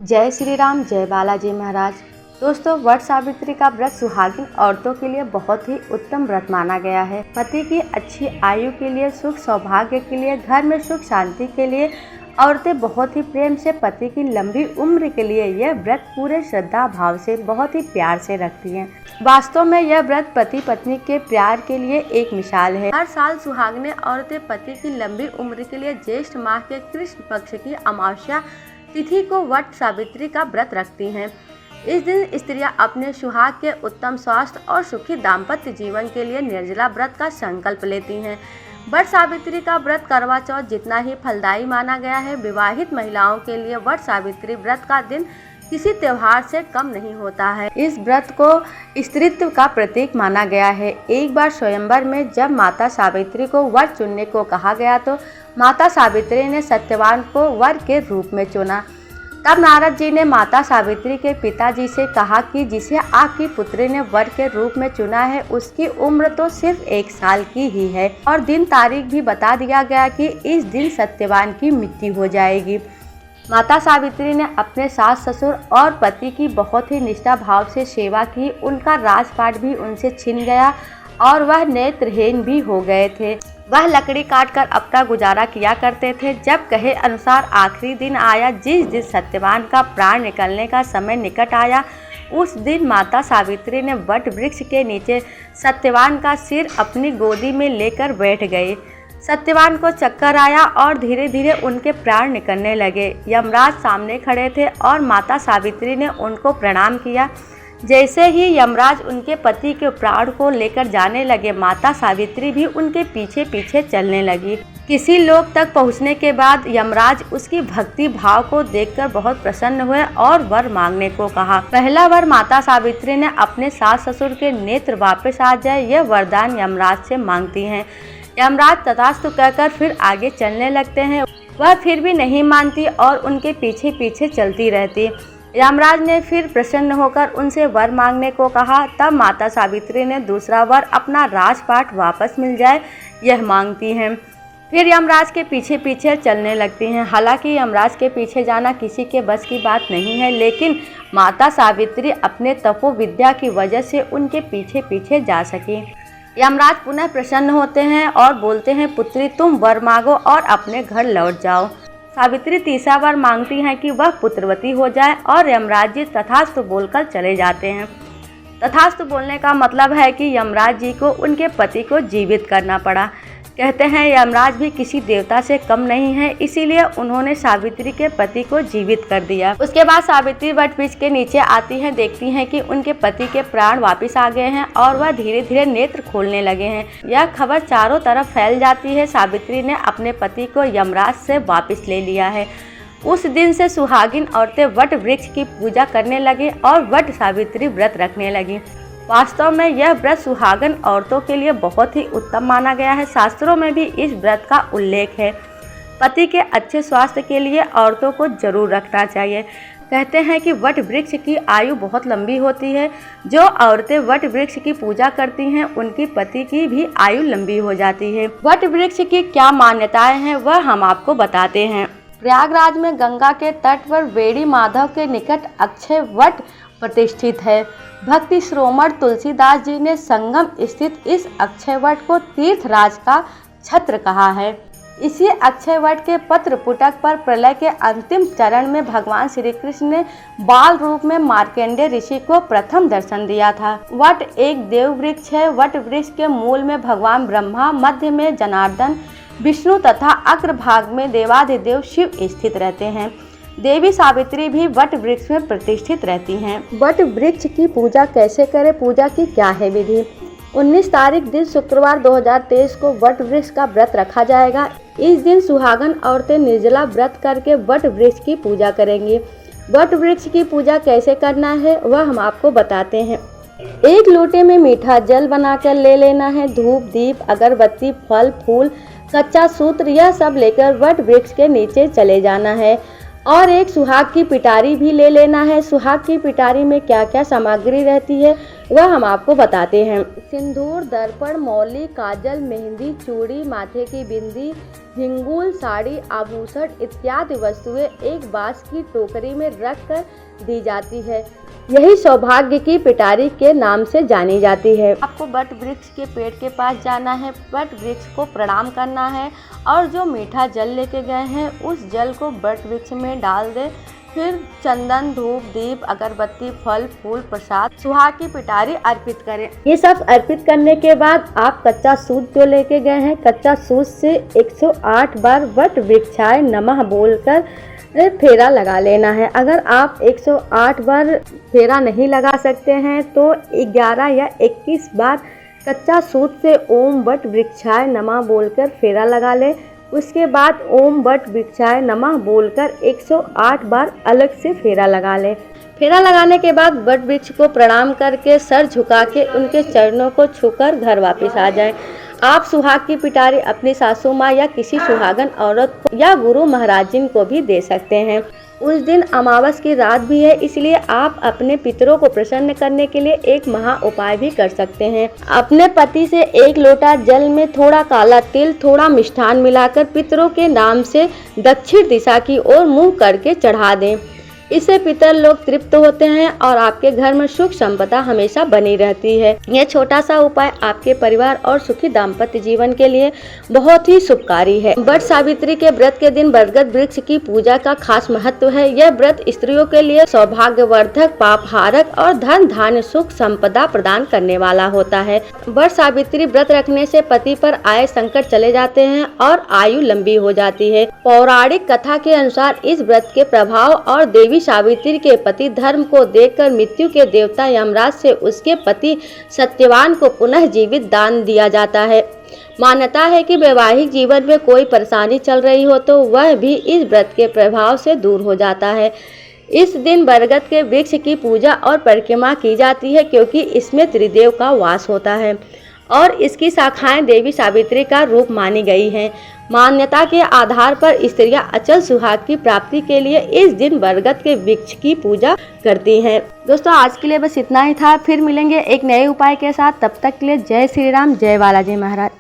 जय श्री राम, जय बालाजी महाराज। दोस्तों, वट सावित्री का व्रत सुहागिन औरतों के लिए बहुत ही उत्तम व्रत माना गया है। पति की अच्छी आयु के लिए, सुख सौभाग्य के लिए, घर में सुख शांति के लिए औरतें बहुत ही प्रेम से पति की लंबी उम्र के लिए यह व्रत पूरे श्रद्धा भाव से बहुत ही प्यार से रखती हैं। वास्तव में यह व्रत पति पत्नी के प्यार के लिए एक मिसाल है। हर साल सुहागिनें औरतें पति की लंबी उम्र के लिए ज्येष्ठ माह के कृष्ण पक्ष की अमावस्या तिथि को वट सावित्री का व्रत रखती हैं। इस दिन स्त्रियां अपने सुहाग के उत्तम स्वास्थ्य और सुखी दाम्पत्य जीवन के लिए निर्जला व्रत का संकल्प लेती हैं। वट सावित्री का व्रत करवा चौथ जितना ही फलदायी माना गया है, विवाहित महिलाओं के लिए वट सावित्री व्रत का दिन किसी त्योहार से कम नहीं होता है। इस व्रत को स्त्रीत्व का प्रतीक माना गया है। एक बार स्वयंवर में जब माता सावित्री को वर चुनने को कहा गया तो माता सावित्री ने सत्यवान को वर के रूप में चुना। तब नारद जी ने माता सावित्री के पिताजी से कहा कि जिसे आपकी पुत्री ने वर के रूप में चुना है उसकी उम्र तो सिर्फ 1 साल की ही है, और दिन तारीख भी बता दिया गया कि इस दिन सत्यवान की मृत्यु हो जाएगी। माता सावित्री ने अपने सास ससुर और पति की बहुत ही निष्ठा भाव से सेवा की। उनका राजपाट भी उनसे छिन गया और वह नेत्रहीन भी हो गए थे। वह लकड़ी काटकर अपना गुजारा किया करते थे। जब कहे अनुसार आखिरी दिन आया, जिस दिन सत्यवान का प्राण निकलने का समय निकट आया, उस दिन माता सावित्री ने वट वृक्ष के नीचे सत्यवान का सिर अपनी गोदी में लेकर बैठ गए। सत्यवान को चक्कर आया और धीरे धीरे उनके प्राण निकलने लगे। यमराज सामने खड़े थे और माता सावित्री ने उनको प्रणाम किया। जैसे ही यमराज उनके पति के प्राण को लेकर जाने लगे, माता सावित्री भी उनके पीछे पीछे चलने लगी। किसी लोक तक पहुंचने के बाद यमराज उसकी भक्ति भाव को देखकर बहुत प्रसन्न हुए और वर मांगने को कहा। पहला वर माता सावित्री ने अपने सास ससुर के नेत्र वापस आ जाए, यह वरदान यमराज से मांगती हैं। यमराज तथास्तु कहकर फिर आगे चलने लगते हैं। वह फिर भी नहीं मानती और उनके पीछे पीछे चलती रहती। यमराज ने फिर प्रसन्न होकर उनसे वर मांगने को कहा। तब माता सावित्री ने दूसरा वर अपना राजपाट वापस मिल जाए यह मांगती हैं। फिर यमराज के पीछे पीछे चलने लगती हैं। हालांकि यमराज के पीछे जाना किसी के बस की बात नहीं है, लेकिन माता सावित्री अपने तपो विद्या की वजह से उनके पीछे पीछे जा सकी। यमराज पुनः प्रसन्न होते हैं और बोलते हैं, पुत्री तुम वर मांगो और अपने घर लौट जाओ। सावित्री तीसरा वर मांगती हैं कि वह पुत्रवती हो जाए और यमराज जी तथास्तु बोलकर चले जाते हैं। तथास्तु बोलने का मतलब है कि यमराज जी को उनके पति को जीवित करना पड़ा। कहते हैं यमराज भी किसी देवता से कम नहीं है, इसीलिए उन्होंने सावित्री के पति को जीवित कर दिया। उसके बाद सावित्री वट वृक्ष के नीचे आती हैं, देखती हैं कि उनके पति के प्राण वापस आ गए हैं और वह धीरे धीरे नेत्र खोलने लगे हैं। यह खबर चारों तरफ फैल जाती है। सावित्री ने अपने पति को यमराज से वापस ले लिया है। उस दिन से सुहागिन औरतें वट वृक्ष की पूजा करने लगी और वट सावित्री व्रत रखने लगी। वास्तव में यह व्रत सुहागन औरतों के लिए बहुत ही उत्तम माना गया है। शास्त्रों में भी इस व्रत का उल्लेख है। पति के अच्छे स्वास्थ्य के लिए औरतों को जरूर रखना चाहिए। कहते हैं कि वट वृक्ष की आयु बहुत लंबी होती है। जो औरतें वट वृक्ष की पूजा करती हैं उनकी पति की भी आयु लंबी हो जाती है। वट वृक्ष की क्या मान्यताएं हैं वह हम आपको बताते हैं। प्रयागराज में गंगा के तट पर वेड़ी माधव के निकट अक्षय वट प्रतिष्ठित है। भक्ति श्रोमण तुलसीदास जी ने संगम स्थित इस अक्षय वट को तीर्थराज का छत्र कहा है। इसी अक्षय वट के पत्र पुटक पर प्रलय के अंतिम चरण में भगवान श्री कृष्ण ने बाल रूप में मार्कंडेय ऋषि को प्रथम दर्शन दिया था। वट एक देव वृक्ष है। वट वृक्ष के मूल में भगवान ब्रह्मा, मध्य में जनार्दन विष्णु तथा अग्रभाग में देवाधिदेव शिव स्थित रहते हैं। देवी सावित्री भी वट वृक्ष में प्रतिष्ठित रहती हैं। वट वृक्ष की पूजा कैसे करें, पूजा की क्या है विधि। 19 तारीख दिन शुक्रवार 2023 को वट वृक्ष का व्रत रखा जाएगा। इस दिन सुहागन औरतें निर्जला व्रत करके वट वृक्ष की पूजा करेंगी। वट वृक्ष की पूजा कैसे करना है वह हम आपको बताते हैं। एक लोटे में मीठा जल बनाकर ले लेना है। धूप, दीप, अगरबत्ती, फल, फूल, कच्चा सूत्र यह सब लेकर वट वृक्ष के नीचे चले जाना है और एक सुहाग की पिटारी भी ले लेना है। सुहाग की पिटारी में क्या क्या सामग्री रहती है वह हम आपको बताते हैं। सिंदूर, दर्पण, मौली, काजल, मेहंदी, चूड़ी, माथे की बिंदी, हिंगूल, साड़ी, आभूषण इत्यादि वस्तुएं एक बांस की टोकरी में रखकर दी जाती है। यही सौभाग्य की पिटारी के नाम से जानी जाती है। आपको वट वृक्ष के पेड़ के पास जाना है, वट वृक्ष को प्रणाम करना है और जो मीठा जल लेके गए हैं उस जल को वट वृक्ष में डाल दे। फिर चंदन, धूप, दीप, अगरबत्ती, फल, फूल, प्रसाद, सुहाग की पिटारी अर्पित करें। ये सब अर्पित करने के बाद आप कच्चा सूत जो लेके गए हैं, कच्चा सूत से 108 बार वट वृक्षाय नमः बोलकर फेरा लगा लेना है। अगर आप 108 बार फेरा नहीं लगा सकते हैं तो 11 या 21 बार कच्चा सूत से ओम वट वृक्षाय नमः बोलकर फेरा लगा ले। उसके बाद ओम वट वृक्षाय नमः बोलकर 108 बार अलग से फेरा लगा ले। फेरा लगाने के बाद वट वृक्ष को प्रणाम करके सर झुका के उनके चरणों को छूकर घर वापस आ जाएं। आप सुहाग की पिटारी अपनी सासू माँ या किसी सुहागन औरत को या गुरु महाराजिन को भी दे सकते हैं। उस दिन अमावस की रात भी है, इसलिए आप अपने पितरों को प्रसन्न करने के लिए एक महा उपाय भी कर सकते हैं। अपने पति से 1 लोटा जल में थोड़ा काला तिल, थोड़ा मिष्ठान मिलाकर पितरों के नाम से दक्षिण दिशा की ओर मुंह करके चढ़ा दें। इससे पितर लोग तृप्त होते हैं और आपके घर में सुख संपदा हमेशा बनी रहती है। यह छोटा सा उपाय आपके परिवार और सुखी दाम्पत्य जीवन के लिए बहुत ही शुभकारी है। वट सावित्री के व्रत के दिन बरगद वृक्ष की पूजा का खास महत्व है। यह व्रत स्त्रियों के लिए सौभाग्यवर्धक, पाप हारक और धन धान्य सुख संपदा प्रदान करने वाला होता है। वट सावित्री व्रत रखने से पति पर आए संकट चले जाते हैं और आयु लंबी हो जाती है। पौराणिक कथा के अनुसार इस व्रत के प्रभाव और देवी सावित्री के पति धर्म को देखकर मृत्यु के देवता यमराज से उसके पति सत्यवान को पुनः जीवित दान दिया जाता है। मान्यता है कि वैवाहिक जीवन में कोई परेशानी चल रही हो तो वह भी इस व्रत के प्रभाव से दूर हो जाता है। इस दिन बरगद के वृक्ष की पूजा और परिक्रमा की जाती है क्योंकि इसमें त्रिदेव का वास होता है और इसकी शाखाएं देवी सावित्री का रूप मानी गई हैं। मान्यता के आधार पर स्त्रियां अचल सुहाग की प्राप्ति के लिए इस दिन बरगद के वृक्ष की पूजा करती हैं। दोस्तों आज के लिए बस इतना ही था, फिर मिलेंगे एक नए उपाय के साथ। तब तक के लिए जय श्री राम, जय बालाजी महाराज।